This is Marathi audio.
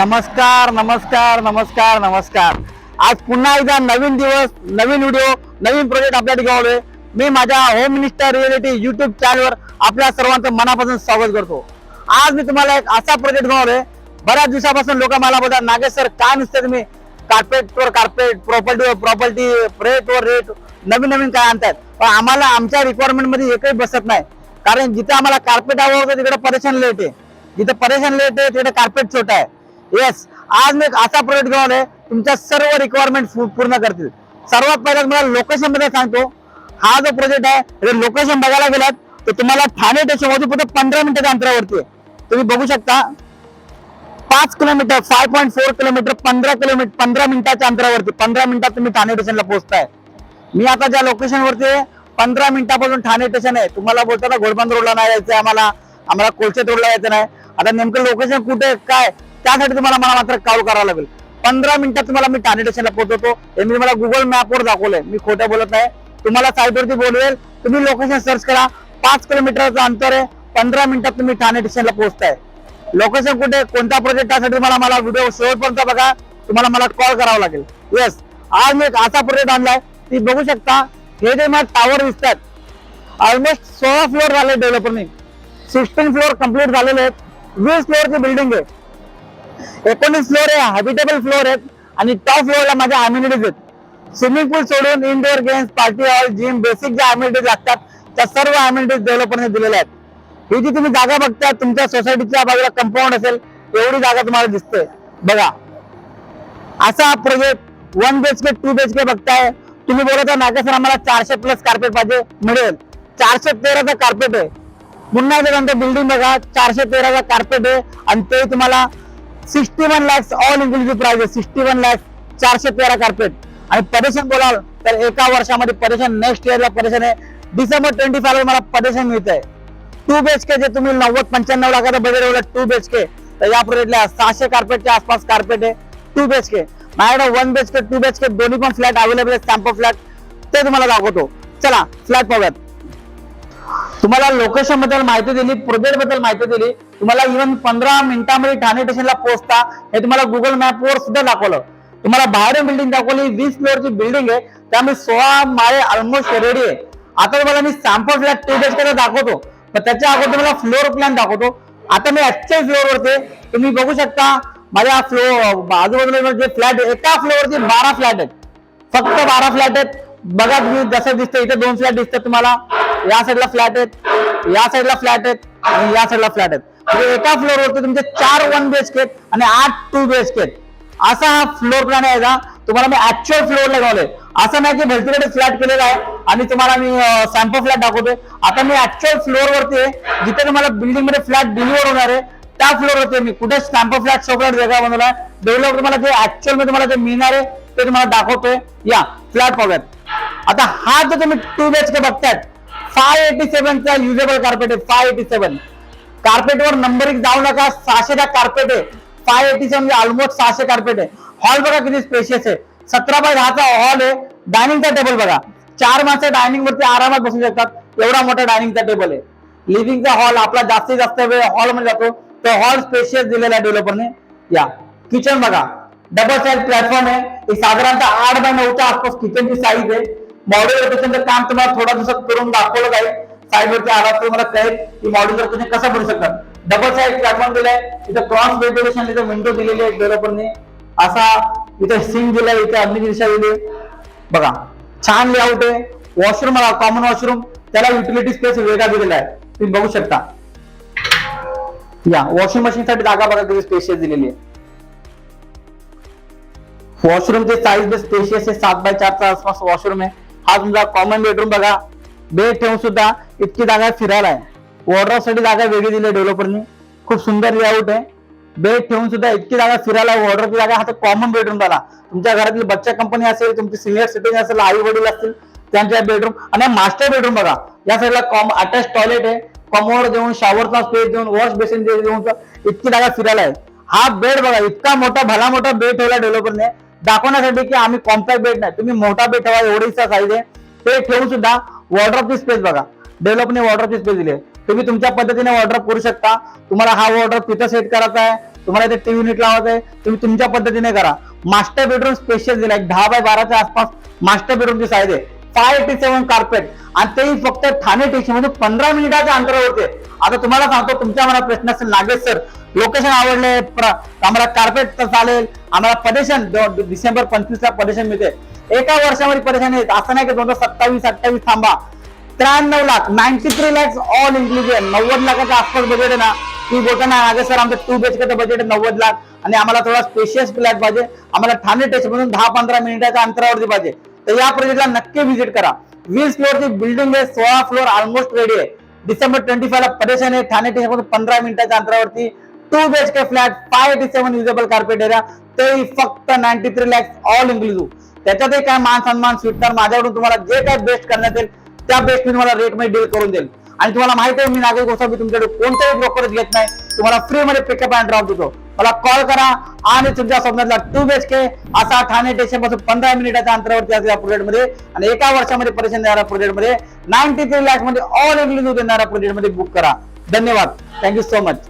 नमस्कार नमस्कार नमस्कार नमस्कार. आज पुन्हा एकदा नवीन दिवस, नवीन व्हिडिओ, नवीन प्रोजेक्ट आपल्याला घेऊन आलोय. मी माझ्या होम मिनिस्टर रिअलिटी युट्यूब चॅनलवर आपल्या सर्वांचं मनापासून स्वागत करतो. आज मी तुम्हाला एक असा प्रोजेक्ट घेऊन आलोय. बऱ्याच दिवसापासून लोक मला बोलतात, नागेश सर काय नुसते तुम्ही कार्पेटवर कार्पेट, प्रॉपर्टीवर प्रॉपर्टी, रेटवर रेट, नवीन नवीन काय आणतायत. पण आम्हाला आमच्या रिक्वायरमेंट मध्ये एकही बसत नाही. कारण जिथे आम्हाला कार्पेट हवं होतं तिकडे परेशान लेट आहे, जिथे परेशान लेट आहे तिकडे कार्पेट छोटा आहे. येस, आज मी एक असा प्रोजेक्ट घेऊन आलोय तुमच्या सर्व रिक्वायरमेंट पूर्ण करतील. सर्वात पहिला तुम्हाला लोकेशन मध्ये सांगतो. हा जो प्रोजेक्ट आहे लोकेशन बघायला गेलात तर तुम्हाला ठाणे स्टेशन मध्ये फक्त 15 मिनिटाच्या अंतरावरती आहे. तुम्ही बघू शकता 5 किलोमीटर 5.4 किलोमीटर 15 मिनिटाच्या अंतरावरती 15 मिनिटात तुम्ही ठाणे स्टेशनला पोहोचताय. मी आता ज्या लोकेशन वरती आहे 15 मिनिटापासून ठाणे स्टेशन आहे. तुम्हाला बोलता घोडबंद रोडला नाही यायचं, आम्हाला कोळशे रोडला यायचं नाही. आता नेमकं लोकेशन कुठे काय त्यासाठी तुम्हाला मला मात्र कॉल करावं लागेल. 15 मिनिटात तुम्हाला मी ठाणे स्टेशनला पोहोचवतो. हे मी तुम्हाला गुगल मॅपवर दाखवलंय, मी खोटं बोलत नाही. तुम्हाला साईटवरती बोलवेल, तुम्ही लोकेशन सर्च करा. 5 किलोमीटरचं अंतर आहे, 15 मिनिटात तुम्ही ठाणे स्टेशनला पोहोचताय. लोकेशन कुठे, कोणता प्रोजेक्ट, त्यासाठी मला व्हिडिओ शेवटपर्यंत बघा. तुम्हाला मला कॉल करावा लागेल. येस, आज मी एक असा प्रोजेक्ट आणलाय. ती बघू शकता. हे जे मला टावर दिसतात ऑलमोस्ट 16 फ्लोअर झाले डेव्हलपरने. 16 फ्लोअर कम्प्लीट झालेले आहेत. 20 फ्लोअरची बिल्डिंग आहे. 19 फ्लोअर आहे, हॅबिटेबल फ्लोअर आहेत आणि टॉप फ्लोअरला माझ्या अम्युनिटीज आहेत. स्विमिंग पूल सोडून indoor games, party hall, gym, basic ज्या अम्युनिटीज लागतात त्या सर्व अम्युनिटीज डेव्हलपरने दिलेल्या आहेत. ही जी तुम्ही जागा बघता तुमच्या सोसायटीच्या बाजूला कंपाऊंड असेल एवढी जागा तुम्हाला दिसते बघा. असा प्रोजेक्ट 1 BHK 2 BHK बघताय तुम्ही. बोलता नागेश सर आम्हाला 400+ कार्पेट पाहिजे, मिळेल. 413चा कार्पेट आहे. पुन्हा एकदा बिल्डिंग बघा, 413चा कार्पेट आहे आणि ते तुम्हाला 61 lakhs ऑल इन्क्लुसिव्ह प्राइस आहे. 61 lakhs 413 कार्पेट. आणि परेशान बोलाल तर एका वर्षामध्ये परेशान, नेक्स्ट इयरला परेशान आहे. डिसेंबर 25 ला मला परेशान मिळत आहे. 2 BHK जे तुम्ही 90-95 लाखाचं बजेट एवढं 2 BHK, तर या प्रोजेक्टला 600 कार्पेटच्या आसपास कार्पेट आहे. 2 BHK माझ्याकडे 1 BHK 2 BHK दोन्ही पण फ्लॅट अवेलेबल आहेत. सॅम्पल फ्लॅट ते तुम्हाला दाखवतो. चला फ्लॅट पाहूयात. तुम्हाला लोकेशन बद्दल माहिती दिली, प्रोजेक्ट बद्दल माहिती दिली. तुम्हाला इव्हन 15 मिनिटांमध्ये ठाणे स्टेशनला पोहोचता हे तुम्हाला गुगल मॅपवर सुद्धा दाखवलं. तुम्हाला बाहेरून बिल्डिंग दाखवली. 20 फ्लोअरची बिल्डिंग आहे, त्यामुळे 16 माळे ऑलमोस्ट रेडी आहे. आता तुम्हाला मी सॅम्पल फ्लॅट 2 BHK दाखवतो, पण त्याच्या अगोदर तुम्हाला फ्लोअर प्लॅन दाखवतो. आता मी ऍक्च्युअल फ्लोअर वरती तुम्ही बघू शकता. माझ्या आजूबाजूला जे फ्लॅट आहे एका फ्लोअरवरती 12 फ्लॅट आहेत. फक्त 12 फ्लॅट आहेत. बघा तुम्ही जसं दिसतं इथे 2 फ्लॅट दिसतात तुम्हाला. या साईडला फ्लॅट आहेत, या साईडला फ्लॅट आहेत आणि या साईडला फ्लॅट आहेत. म्हणजे एका फ्लोअरवरती तुमचे 4 1 BHK आणि 8 2 BHK असा हा फ्लोअर प्लॅन आहे का. तुम्हाला मी ऍक्च्युअल फ्लोअरला लावलंय. असं नाही की भलतीकडे फ्लॅट केलेला आहे आणि तुम्हाला मी सॅम्पल फ्लॅट दाखवतोय. आता मी ऍक्च्युअल फ्लोअर वरती आहे, जिथे तुम्हाला बिल्डिंग मध्ये फ्लॅट डिलिव्हर होणार आहे त्या फ्लोअरवरती मी कुठे सॅम्पल फ्लॅट फ्लॅट वेगळा बनवलाय. डेव्हलप तुम्हाला जे ऍक्च्युअल मध्ये तुम्हाला जे मिळणार आहे ते तुम्हाला दाखवतोय. या फ्लॅट पाहूयात. आता हा जो तुम्ही 2 BHK बघतायत 587चा युजेबल कार्पेट आहे. 587 कार्पेटवर नंबरिंग जाऊ नका. 600चा कार्पेट आहे. 587 म्हणजे ऑलमोस्ट 600 कार्पेट आहे. हॉल बघा किती स्पेशियस आहे. 17x10चा हॉल आहे. डायनिंगचा टेबल बघा, 4 माणसं डायनिंग वरती आरामात बसू शकतात. एवढा मोठा डायनिंगचा टेबल आहे. लिव्हिंगचा हॉल आपला जास्तीत जास्त वेळ हॉल मध्ये जातो, तो हॉल स्पेशियस दिलेला आहे डेव्हलपरने. या किचन बघा, डबल साईज प्लॅटफॉर्म आहे. साधारणतः 8x9च्या आसपास किचनची साईज आहे. मॉड्युलर किचनचं काम तुम्हाला थोडा दिवसात करून दाखवलं जाईल. साईडवरती आला तर मला कळेल की मॉड्युलर किचन कसं बनवू शकतात. डबल साईड प्लॅटफॉर्म दिलाय. इथं क्रॉस व्हेंटिलेशन, इथं विंडो दिलेली आहे डेव्हलपरने. असा इथे सिंक दिलाय, इथे अग्नी दिशा दिली बघा. छान लेआउट आहे. वॉशरूम बघा, कॉमन वॉशरूम, त्याला युटिलिटी स्पेस वेगळा दिलेला आहे. तुम्ही बघू शकता. या वॉशिंग मशीन साठी जागा बघा किती स्पेशियस दिलेली आहे. वॉशरूमचे साईज स्पेशियस आहे. 7x4चा आसपास वॉशरूम आहे. हा तुमचा कॉमन बेडरूम बघा. बेड ठेवून सुद्धा इतकी जागा फिरायला आहे. वॉर्डरोब साठी जागा वेगळी दिली डेव्हलपरनी. खूप सुंदर लेआउट आहे. बेड ठेवून सुद्धा इतकी जागा फिरायला. वॉर्डरोबची जागा. हा तर कॉमन बेडरूम झाला. तुमच्या घरातील बच्चा कंपनी असेल, तुमची सिनियर सिटीजन असेल, आई वडील असतील त्यांच्या बेडरूम. आणि मास्टर बेडरूम बघा. या साईडला अटॅच टॉयलेट आहे. कमोड देऊन, शॉवरचा स्पेस देऊन, वॉश बेसिन देऊन इतकी जागा फिरायला आहे. हा बेड बघा, इतका मोठा भला मोठा बेड ठेवला डेव्हलपरने दाखवण्यासाठी की आम्ही कॉम्पॅक्ट बेड नाही, तुम्ही मोठा बेड ठेवा एवढीचा साईज आहे. ते ठेवून सुद्धा वॉर्डरोबची स्पेस बघा. डेव्हलपने वॉर्डरोबची स्पेस दिली आहे. तुम्ही तुमच्या पद्धतीने वॉर्डरोब करू शकता. तुम्हाला हा वॉर्डरोब तिथं सेट करायचा आहे, तुम्हाला इथे टीव्ही युनिट लावायचं आहे, तुम्ही तुमच्या पद्धतीने करा. मास्टर बेडरूम स्पेशल दिला, एक 10x12च्या आसपास मास्टर बेडरूमची साईज आहे. 587 कार्पेट आणि तेही फक्त ठाणे स्टेशन मध्ये 15 मिनिटाच्या अंतरावरती. आता तुम्हाला सांगतो, तुमच्या मनात प्रश्न असेल, नागेश सर लोकेशन आवडले, आम्हाला कार्पेट तर चालेल, आम्हाला पडेशन डिसेंबर 25 ला पडेशन मिळते, एका वर्षामध्ये परेशान येत असं नाही की 2027-28 थांबा. 93 लाख 93 lakhs ऑल इन्क्लुजिव्ह, 90 लाखाच्या आसपास बजेट आहे ना. तुम्ही बोलता ना नागेश सर आमचं 2 BHK बजेट आहे 90 लाख आणि आम्हाला थोडा स्पेशियस फ्लॅट पाहिजे, आम्हाला ठाणे स्टेशन मधून 10-15 मिनिटाच्या अंतरावरती पाहिजे, तर या प्रोजेक्टला नक्की व्हिजिट करा. 20 फ्लोअरची बिल्डिंग आहे, 16 फ्लोअर ऑलमोस्ट रेडी आहे. डिसेंबर 25 ला परेशान आहे, ठाणे स्टेशन मधून 15 मिनिटाच्या अंतरावरती. 2 BHK flat, 587 usable carpet area, तेही फक्त 93 lakhs ऑल इन्क्लुसिव्ह. त्याच्यातही काय मान सन्मान स्वीटनर माझ्याकडून तुम्हाला जे काय बेस्ट करण्यात येईल त्या बेस्ट मी तुम्हाला रेट मध्ये डील करून देईल. आणि तुम्हाला माहिती आहे मी नागेश गोसावी तुमच्याकडे कोणत्याही ब्रोकरेज घेत नाही, तुम्हाला फ्री मध्ये पिकअप अँड ड्रॉप देतो. मला कॉल करा आणि तुमच्या स्वप्नातला 2 BHK असा ठाणे स्टेशन पासून 15 मिनिटाच्या अंतरावरती असलेल्या प्रोजेक्ट मध्ये आणि एका वर्षामध्ये परेशान देणाऱ्या प्रोजेक्ट मध्ये 93 lakhs मध्ये ऑल इन्क्लुसिव्ह देणाऱ्या प्रोजेक्ट मध्ये बुक करा. धन्यवाद, थँक्यू सो मच.